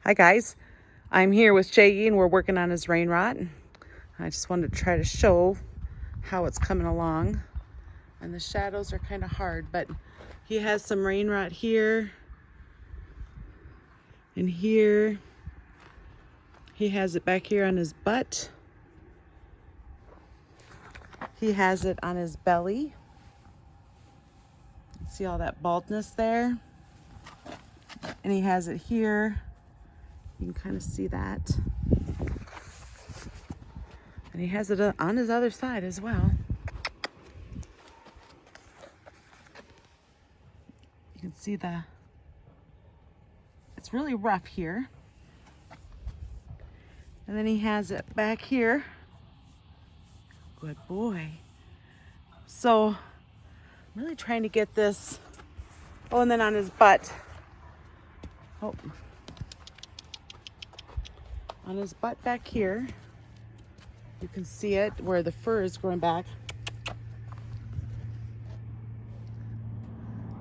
Hi guys, I'm here with Shaggy and we're working on his rain rot. I just wanted to try to show how it's coming along. And the shadows are kind of hard, but he has some rain rot here and here. He has it back here on his butt. He has it on his belly. See all that baldness there? And he has it here. You can kind of see that. And he has it on his other side as well. You can see it's really rough here. And then he has it back here. Good boy. So I'm really trying to get this. Oh, and then on his butt. Oh. On his butt back here. You can see it where the fur is growing back.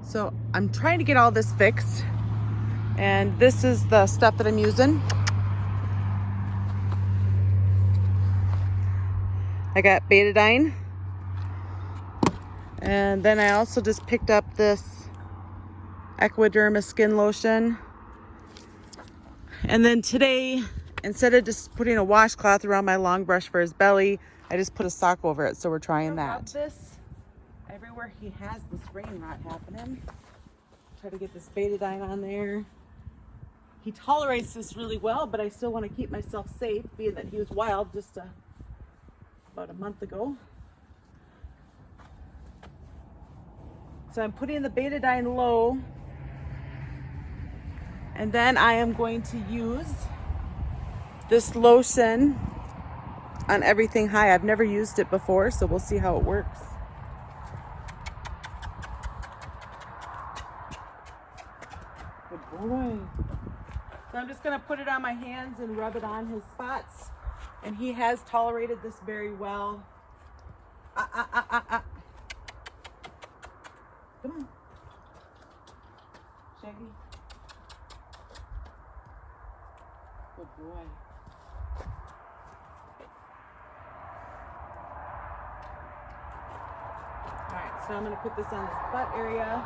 So I'm trying to get all this fixed. And this is the stuff that I'm using. I got betadine. And then I also just picked up this Equiderma skin lotion. And then today, instead of just putting a washcloth around my long brush for his belly, I just put a sock over it. So we're trying that. Rub this everywhere he has this rain rot happening. Try to get this betadine on there. He tolerates this really well, but I still want to keep myself safe, being that he was wild just about a month ago. So I'm putting the betadine low, and then I am going to use this lotion on everything high. I've never used it before, so we'll see how it works. Good boy. So I'm just gonna put it on my hands and rub it on his spots. And he has tolerated this very well. Come on. Shaggy. Good boy. Alright, so I'm gonna put this on his butt area.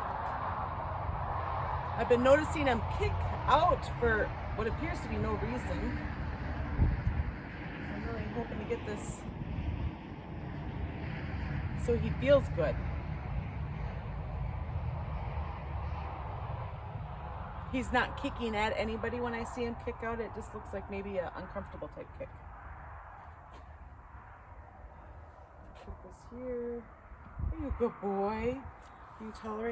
I've been noticing him kick out for what appears to be no reason. I'm really hoping to get this so he feels good. He's not kicking at anybody when I see him kick out. It just looks like maybe an uncomfortable type kick. Put this here. There you go, boy. You tolerate